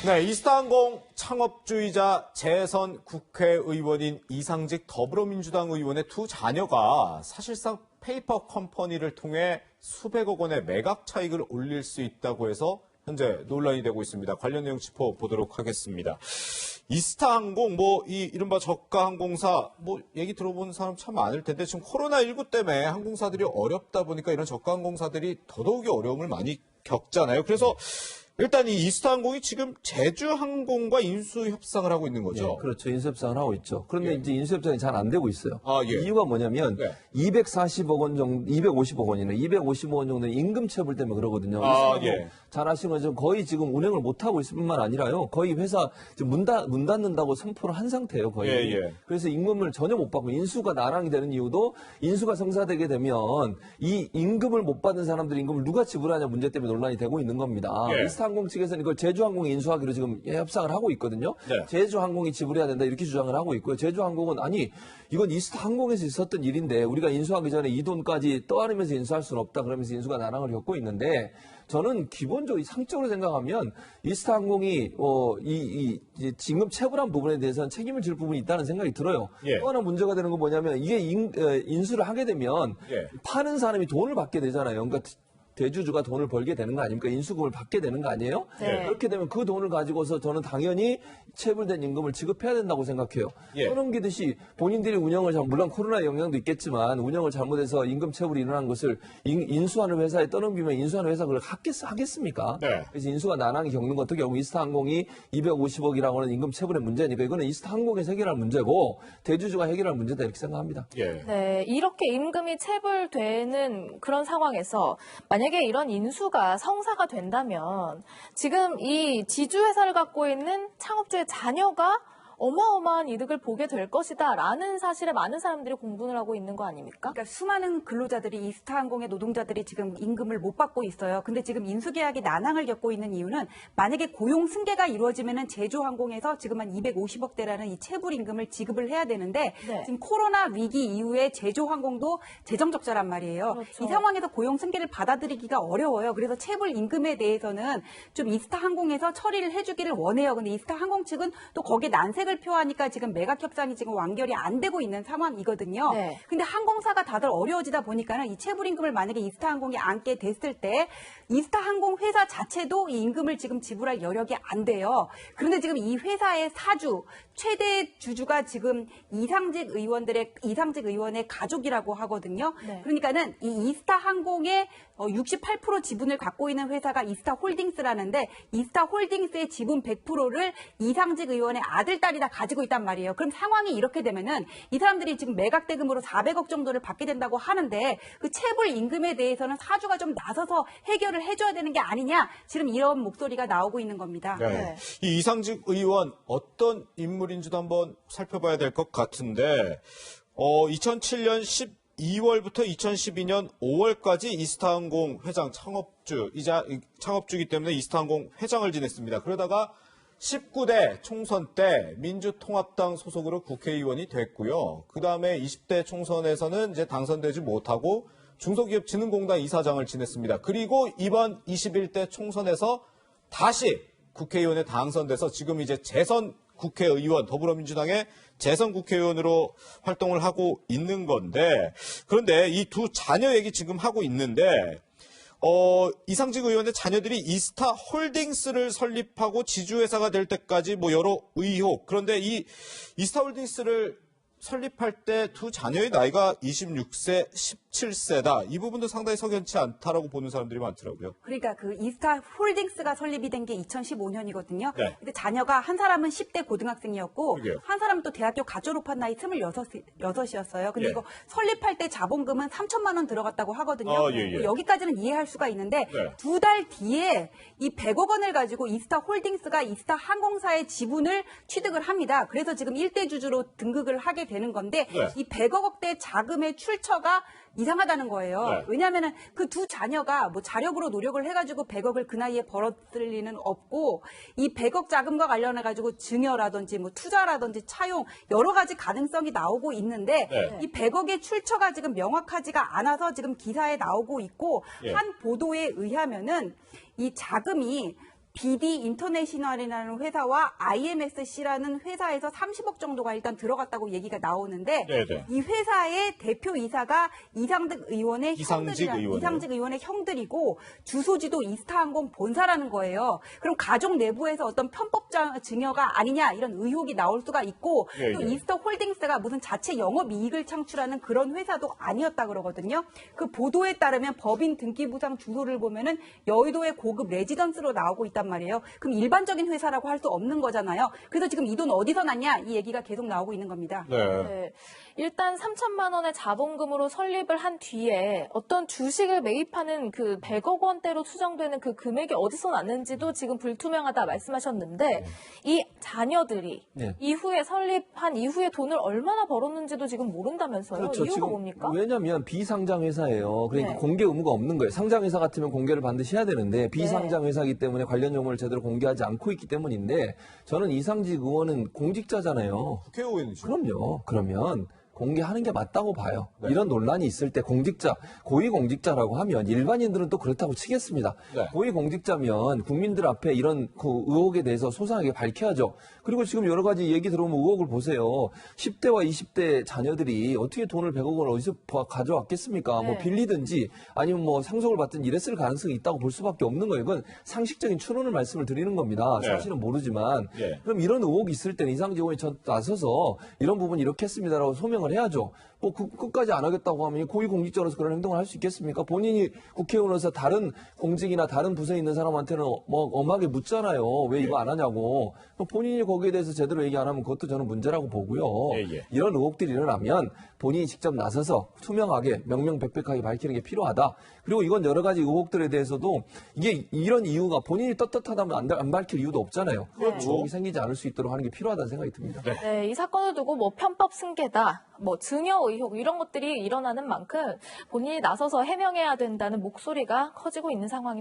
네, 이스타항공 창업주이자 재선 국회의원인 이상직 더불어민주당 의원의 두 자녀가 사실상 페이퍼 컴퍼니를 통해 수백억 원의 매각 차익을 올릴 수 있다고 해서 현재 논란이 되고 있습니다. 관련 내용 짚어보도록 하겠습니다. 이스타항공, 이른바 저가항공사, 얘기 들어본 사람 참 많을 텐데 지금 코로나19 때문에 항공사들이 어렵다 보니까 이런 저가항공사들이 더더욱이 어려움을 많이 겪잖아요. 그래서 일단 이 이스타항공이 지금 제주항공과 인수협상을 하고 있는 거죠. 예, 그렇죠. 인수협상을 하고 있죠. 그런데 이제 인수협상이 잘 안 되고 있어요. 예. 이유가 뭐냐면 240억 원 정도, 250억 원이네. 250억 원 정도는 임금 체불 때문에 그러거든요. 잘 아시는 것처럼 거의 지금 운행을 못 하고 있을 뿐만 아니라요. 거의 회사 지금 문 닫는다고 선포를 한 상태예요. 거의. 그래서 임금을 전혀 못 받고 인수가 나랑이 되는 이유도 인수가 성사되게 되면 이 임금을 못 받은 사람들이 임금을 누가 지불하냐 문제 때문에 논란이 되고 있는 겁니다. 이스타항공 측에서는 이걸 제주항공에 인수하기로 지금 협상을 하고 있거든요. 제주항공이 지불해야 된다 이렇게 주장을 하고 있고요. 제주항공은 아니 이건 이스타항공에서 있었던 일인데 우리가 인수하기 전에 이 돈까지 떠안으면서 인수할 수는 없다 그러면서 인수가 난항을 겪고 있는데 저는 기본적으로 상적으로 생각하면 이스타항공이 이 임금 체불한 부분에 대해서는 책임을 질 부분이 있다는 생각이 들어요. 또 하나 문제가 되는 건 뭐냐면 이게 인수를 하게 되면 파는 사람이 돈을 받게 되잖아요. 그러니까 대주주가 돈을 벌게 되는 거 아닙니까? 인수금을 받게 되는 거 아니에요? 그렇게 되면 그 돈을 가지고서 저는 당연히 체불된 임금을 지급해야 된다고 생각해요. 떠넘기듯이 본인들이 운영을 물론 코로나 영향도 있겠지만 운영을 잘못해서 임금 체불이 일어난 것을 인수하는 회사에 떠넘기면 인수하는 회사가 그걸 하겠습니까? 그래서 인수가 난항이 겪는 건 어떻게 보면 이스타항공이 250억이라고 하는 임금 체불의 문제니까 이거는 이스타항공에서 해결할 문제고 대주주가 해결할 문제다 이렇게 생각합니다. 네, 이렇게 임금이 체불되는 그런 상황에서 만약에 이런 인수가 성사가 된다면 지금 이 지주회사를 갖고 있는 창업주의 자녀가 어마어마한 이득을 보게 될 것이다라는 사실에 많은 사람들이 공분을 하고 있는 거 아닙니까? 그러니까 수많은 근로자들이 이스타항공의 노동자들이 지금 임금을 못 받고 있어요. 근데 지금 인수계약이 난항을 겪고 있는 이유는 만약에 고용 승계가 이루어지면은 제주항공에서 지금 한 250억대라는 이 체불 임금을 지급을 해야 되는데 지금 코로나 위기 이후에 제주항공도 재정 적자란 말이에요. 이 상황에서 고용 승계를 받아들이기가 어려워요. 그래서 체불 임금에 대해서는 좀 이스타항공에서 처리를 해주기를 원해요. 근데 이스타항공 측은 또 거기에 난색을 표하니까 지금 매각 협상이 지금 완결이 안 되고 있는 상황이거든요. 근데 항공사가 다들 어려워지다 보니까는 이 체불 임금을 만약에 이스타항공이 안게 됐을 때 이스타항공 회사 자체도 이 임금을 지금 지불할 여력이 안 돼요. 그런데 지금 이 회사의 사주 최대 주주가 지금 이상직 의원의 가족이라고 하거든요. 그러니까는 이 이스타항공의 68% 지분을 갖고 있는 회사가 이스타홀딩스라는데 이스타홀딩스의 지분 100%를 이상직 의원의 아들, 딸이 다 가지고 있단 말이에요. 그럼 상황이 이렇게 되면은 이 사람들이 지금 매각 대금으로 400억 정도를 받게 된다고 하는데 그 체불 임금에 대해서는 사주가 좀 나서서 해결을 해줘야 되는 게 아니냐 지금 이런 목소리가 나오고 있는 겁니다. 이 이상직 의원 어떤 인물인지도 한번 살펴봐야 될 것 같은데 2007년 12월부터 2012년 5월까지 이스타항공 회장 창업주이기 때문에 이스타항공 회장을 지냈습니다. 그러다가 19대 총선 때 민주통합당 소속으로 국회의원이 됐고요. 그 다음에 20대 총선에서는 이제 당선되지 못하고 중소기업진흥공단 이사장을 지냈습니다. 그리고 이번 21대 총선에서 다시 국회의원에 당선돼서 지금 이제 재선 국회의원, 더불어민주당의 재선 국회의원으로 활동을 하고 있는 건데, 그런데 이 두 자녀 얘기 지금 하고 있는데, 이상직 의원의 자녀들이 이스타홀딩스를 설립하고 지주회사가 될 때까지 여러 의혹. 그런데 이 이스타홀딩스를 설립할 때 두 자녀의 나이가 26세, 17세다. 이 부분도 상당히 석연치 않다라고 보는 사람들이 많더라고요. 그러니까 그 이스타홀딩스가 설립이 된 게 2015년이거든요. 근데 자녀가 한 사람은 10대 고등학생이었고 한 사람은 또 대학교 갓 졸업한 나이 26이었어요. 근데 이거 설립할 때 자본금은 3천만 원 들어갔다고 하거든요. 여기까지는 이해할 수가 있는데 두 달 뒤에 이 100억 원을 가지고 이스타홀딩스가 이스타항공사의 지분을 취득을 합니다. 그래서 지금 1대 주주로 등극을 하게 되는 건데 이 100억대 자금의 출처가 이상하다는 거예요. 왜냐하면 그 두 자녀가 자력으로 노력을 해가지고 100억을 그 나이에 벌었을 리는 없고 이 100억 자금과 관련해가지고 증여라든지 투자라든지 차용 여러 가지 가능성이 나오고 있는데 이 100억의 출처가 지금 명확하지가 않아서 지금 기사에 나오고 있고 한 보도에 의하면은 이 자금이 BD 인터내셔널이라는 회사와 IMSC라는 회사에서 30억 정도가 일단 들어갔다고 얘기가 나오는데 네네. 이 회사의 대표이사가 이상직 의원의 이상직 의원의 형들이고 주소지도 이스타항공 본사라는 거예요. 그럼 가족 내부에서 어떤 편법 증여가 아니냐 이런 의혹이 나올 수가 있고 예, 또 예. 이스타홀딩스가 무슨 자체 영업이익을 창출하는 그런 회사도 아니었다 그러거든요. 그 보도에 따르면 법인 등기부상 주소를 보면은 여의도의 고급 레지던스로 나오고 있단 말이에요. 그럼 일반적인 회사라고 할 수 없는 거잖아요. 그래서 지금 이 돈 어디서 났냐 이 얘기가 계속 나오고 있는 겁니다. 네. 네. 일단 3천만 원의 자본금으로 설립을 한 뒤에 어떤 주식을 매입하는 그 100억 원대로 추정되는 그 금액이 어디서 났는지도 지금 불투명하다 말씀하셨는데 이 자녀들이 네. 이후에 설립한 이후에 돈을 얼마나 벌었는지도 지금 모른다면서요. 이유가 지금 뭡니까? 왜냐하면 비상장 회사예요. 그러니까 네. 공개 의무가 없는 거예요. 상장 회사 같으면 공개를 반드시 해야 되는데 비상장 회사이기 때문에 관련 정보를 제대로 공개하지 않고 있기 때문인데 저는 이상직 의원은 공직자잖아요. 국회의원이죠. 그럼요. 그러면 공개하는 게 맞다고 봐요. 네. 이런 논란이 있을 때 공직자, 고위공직자라고 하면 일반인들은 또 그렇다고 치겠습니다. 네. 고위공직자면 국민들 앞에 이런 그 의혹에 대해서 소상하게 밝혀야죠. 그리고 지금 여러 가지 얘기 들어오면 의혹을 보세요. 10대와 20대 자녀들이 어떻게 돈을 100억 원을 어디서 가져왔겠습니까? 뭐 네. 빌리든지 아니면 뭐 상속을 받든지 이랬을 가능성이 있다고 볼 수밖에 없는 거예요. 이건 상식적인 추론을 말씀을 드리는 겁니다. 네. 사실은 모르지만. 예. 그럼 이런 의혹이 있을 때는 이상직 의원이 나서서 이런 부분 이렇게 했습니다라고 소명을 해야죠. 뭐 끝까지 안 하겠다고 하면 고위공직자로서 그런 행동을 할 수 있겠습니까? 본인이 국회의원으로서 다른 공직이나 다른 부서에 있는 사람한테는 뭐 엄하게 묻잖아요. 왜 이거 안 하냐고. 그럼 본인이 거기에 대해서 제대로 얘기 안 하면 그것도 저는 문제라고 보고요. 예, 예. 이런 의혹들이 일어나면 본인이 직접 나서서 투명하게 명명백백하게 밝히는 게 필요하다. 그리고 이건 여러 가지 의혹들에 대해서도 이게 이런 이유가 본인이 떳떳하다면 안 밝힐 이유도 없잖아요. 그렇죠. 의혹이 생기지 않을 수 있도록 하는 게 필요하다는 생각이 듭니다. 네, 이 사건을 두고 뭐 편법 승계다, 뭐 증여 의혹 이런 것들이 일어나는 만큼 본인이 나서서 해명해야 된다는 목소리가 커지고 있는 상황입니다.